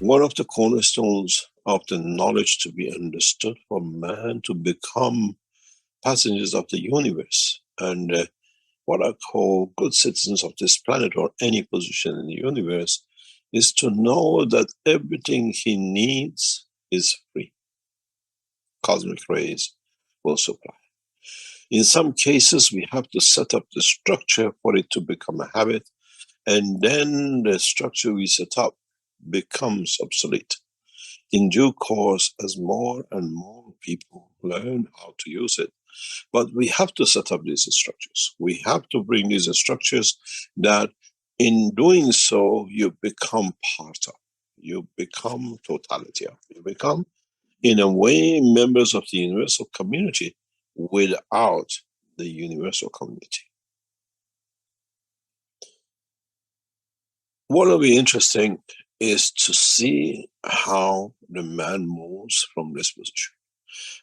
One of the cornerstones of the knowledge to be understood for man to become passengers of the universe and what I call good citizens of this planet or any position in the universe is to know that everything he needs is free. Cosmic rays will supply. In some cases, we have to set up the structure for it to become a habit, and then the structure we set up becomes obsolete. In due course, as more and more people learn how to use it, but we have to set up these structures. We have to bring these structures that in doing so, you become part of. You become totality of. You become, in a way, members of the universal community without the universal community. What will be interesting is to see how the man moves from this position.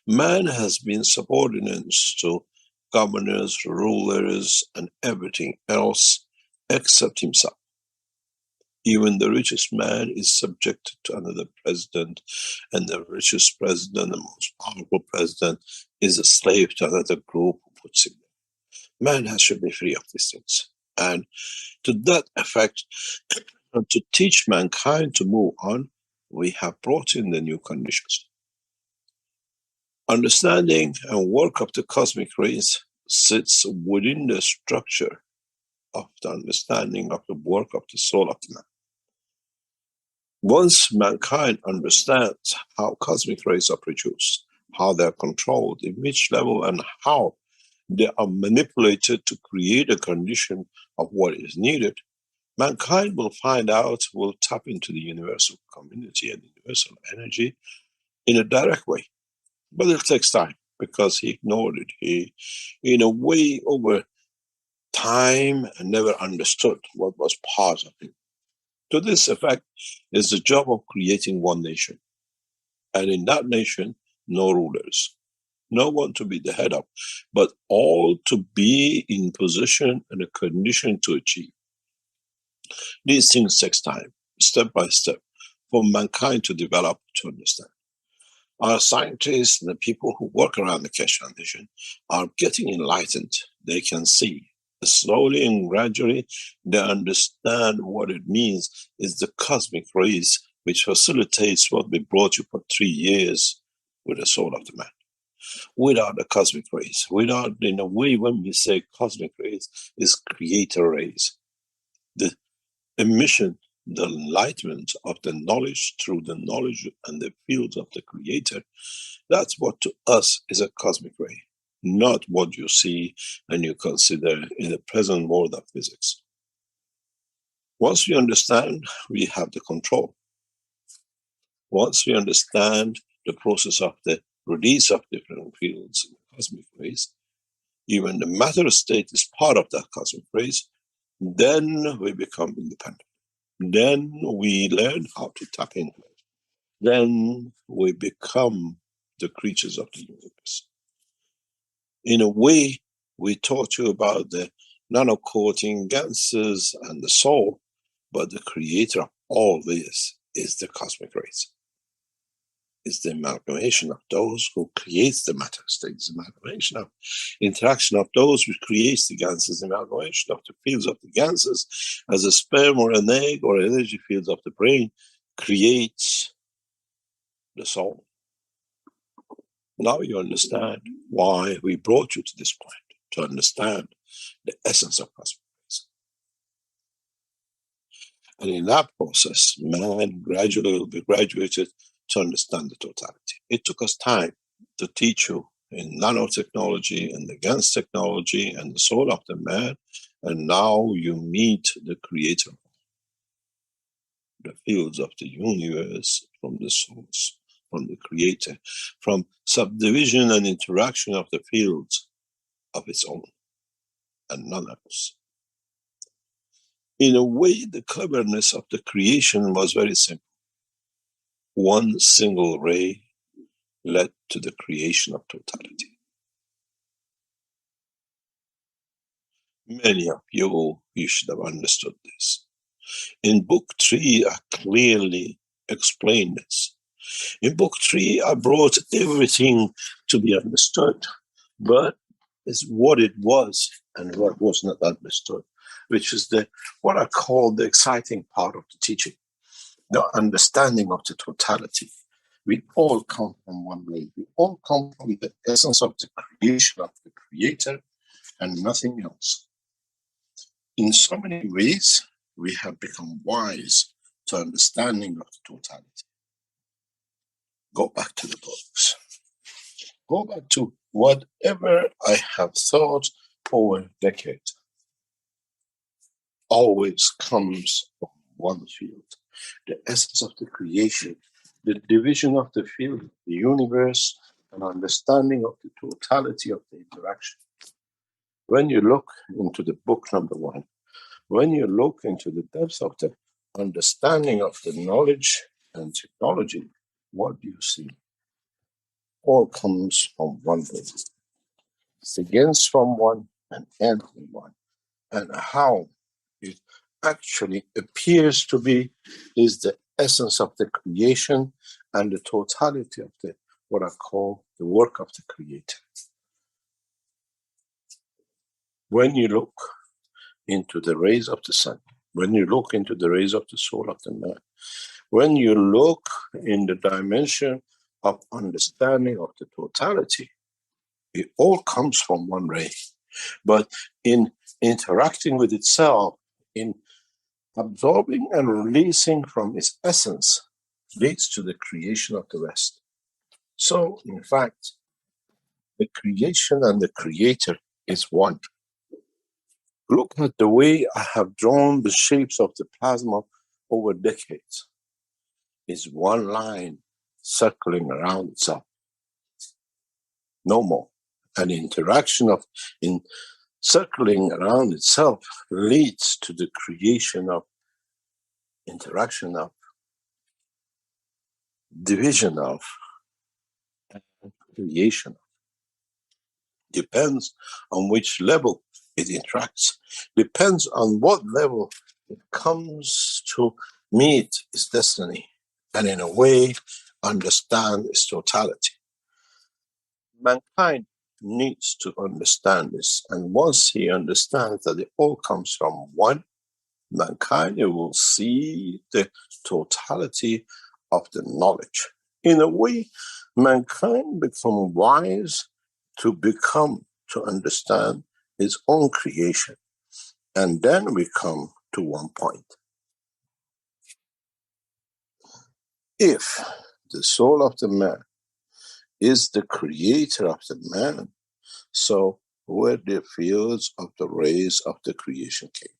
Man has been subordinate to governors, rulers, and everything else except himself. Even the richest man is subjected to another president, and the richest president, the most powerful president, is a slave to another group who puts him there. Man should be free of these things. And to that effect, to teach mankind to move on, we have brought in the new conditions. Understanding and work of the cosmic rays sits within the structure of the understanding of the work of the soul of the man. Once mankind understands how cosmic rays are produced, how they're controlled, in which level, and how they are manipulated to create a condition of what is needed, mankind will find out, will tap into the universal community and universal energy in a direct way. But it takes time because he ignored it. He, in a way, over time, never understood what was part of him. To this effect is the job of creating one nation. And in that nation, no rulers, no one to be the head of, but all to be in position and a condition to achieve. These things take time, step by step, for mankind to develop, to understand. Our scientists and the people who work around the Keshe Foundation are getting enlightened. They can see. Slowly and gradually, they understand what it means is the cosmic rays which facilitates what we brought you for 3 years with the soul of the man. Without the cosmic rays, without, in a way, when we say cosmic rays, is creator rays. The emission, the enlightenment of the knowledge through the knowledge and the fields of the creator, that's what to us is a cosmic ray, not what you see and you consider in the present world of physics. Once we understand, we have the control. Once we understand the process of the release of different fields in the cosmic rays, even the matter state is part of that cosmic rays, then we become independent. Then we learn how to tap into it. Then we become the creatures of the universe. In a way, we taught you about the nano-coating ganses and the soul, but the creator of all this is the cosmic rays. It's the amalgamation of those who creates the matter states, the amalgamation of interaction of those who creates the ganses, the amalgamation of the fields of the ganses as a sperm or an egg or energy fields of the brain creates the soul. Now you understand why we brought you to this point, to understand the essence of cosmic rays. And in that process, man gradually will be graduated to understand the totality. It took us time to teach you in nanotechnology and the GANS technology and the soul of the man, and now you meet the creator, the fields of the universe from the source, from the creator, from subdivision and interaction of the fields of its own, and none else. In a way, the cleverness of the creation was very simple. One single ray led to the creation of totality. Many of you should have understood this. In book 3, I clearly explain this. In book 3, I brought everything to be understood, but it's what it was and what was not understood, which is what I call the exciting part of the teaching, the understanding of the totality. We all come from one way. We all come from the essence of the creation of the Creator and nothing else. In so many ways, we have become wise to understanding of the totality. Go back to the books. Go back to whatever I have thought over decades. Always comes from one field. The essence of the creation, the division of the field, the universe, and understanding of the totality of the interaction. When you look into the book number 1, when you look into the depths of the understanding of the knowledge and technology, what do you see? All comes from one place. It begins from one and ends in one. And how it actually appears to be is the essence of the creation and the totality of what I call the work of the Creator. When you look into the rays of the sun, when you look into the rays of the soul of the man, when you look in the dimension of understanding of the totality, it all comes from one ray. But in interacting with itself, in absorbing and releasing from its essence, leads to the creation of the rest. So, in fact, the creation and the Creator is one. Look at the way I have drawn the shapes of the plasma over decades. It's one line circling around itself. No more. An interaction in circling around itself leads to the creation of interaction of, division of, and creation. Depends on which level it interacts. Depends on what level it comes to meet its destiny and in a way understand its totality. Mankind needs to understand this, and once he understands that it all comes from one, mankind will see the totality of the knowledge. In a way, mankind becomes wise to understand its own creation. And then we come to one point. If the soul of the man is the creator of the man, so where the fields of the rays of the creation came.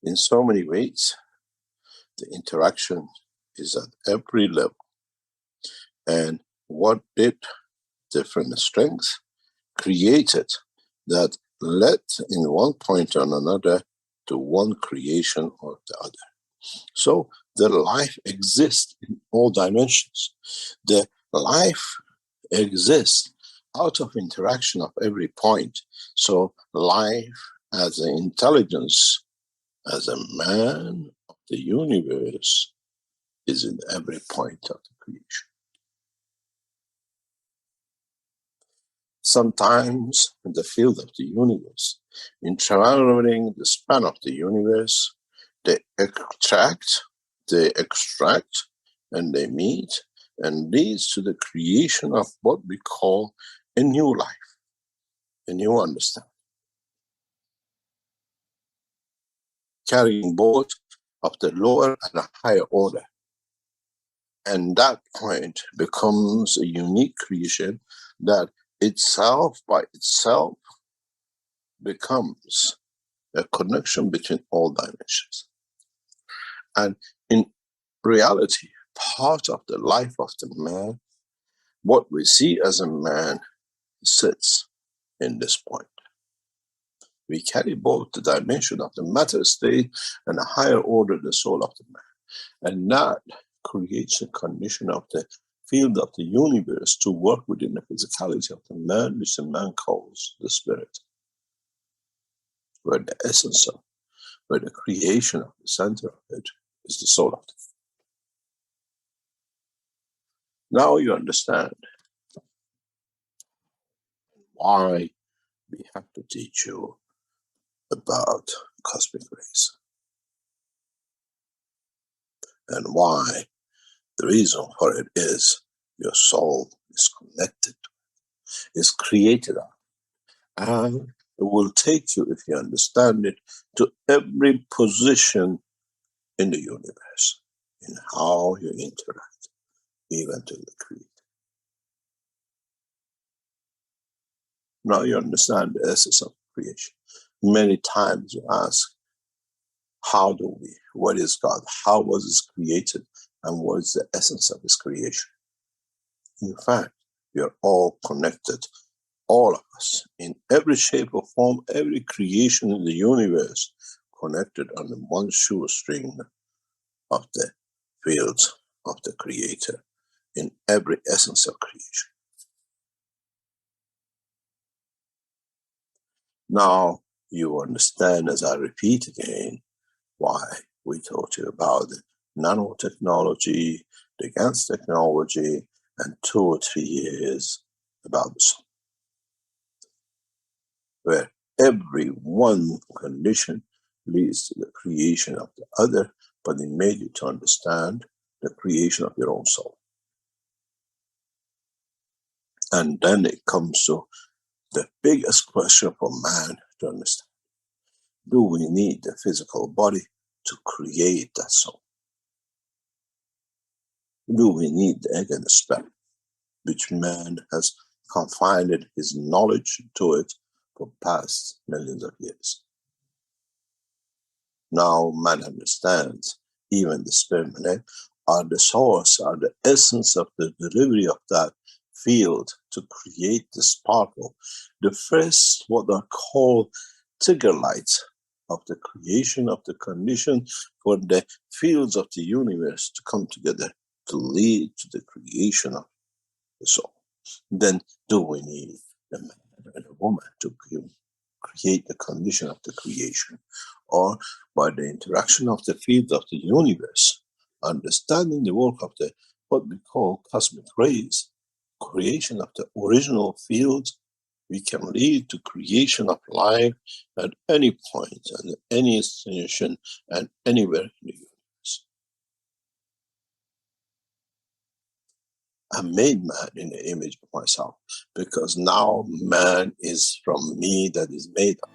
In so many ways, the interaction is at every level. And what did different strengths created that led in one point or another to one creation or the other. So the life exists in all dimensions. The life exists out of interaction of every point. So life as an intelligence, as a man of the universe, is in every point of the creation. Sometimes in the field of the universe, in traveling the span of the universe, they extract, and they meet, and leads to the creation of what we call a new life, a new understanding. Carrying both of the lower and the higher order. And that point becomes a unique creation that itself by itself becomes a connection between all dimensions. And in reality, part of the life of the man, what we see as a man, sits in this point. We carry both the dimension of the matter state and the higher order, the soul of the man. And that creates a condition of the field of the universe to work within the physicality of the man, which the man calls the spirit, where the essence of where the creation of the center of it is the soul of it. Now you understand why we have to teach you about cosmic rays, and why the reason for it is your soul is connected, is created out, and it will take you, if you understand it, to every position in the universe, in how you interact, even to the creator. Now you understand the essence of creation. Many times you ask, how do we? What is God? How was it created? And what is the essence of His creation? In fact, we are all connected, all of us, in every shape or form, every creation in the universe, connected on the one shoestring of the fields of the Creator, in every essence of creation. Now you understand, as I repeat again, why we taught you about the nanotechnology, the GANS technology, and 2 or 3 years about the soul, where every one condition leads to the creation of the other, but it made you to understand the creation of your own soul. And then it comes to the biggest question for man to understand. Do we need the physical body to create that soul? Do we need the egg and the sperm, which man has confined his knowledge to it for past millions of years? Now man understands even the sperm and egg are the source, are the essence of the delivery of that field to create the sparkle, the first what are called trigger lights of the creation of the condition for the fields of the universe to come together to lead to the creation of the soul. Then do we need a man and a woman to create the condition of the creation? Or by the interaction of the field of the universe, understanding the work of the what we call cosmic rays, creation of the original fields, we can lead to creation of life at any point and any destination and anywhere in the universe. I made man in the image of myself, because now man is from me that is made of.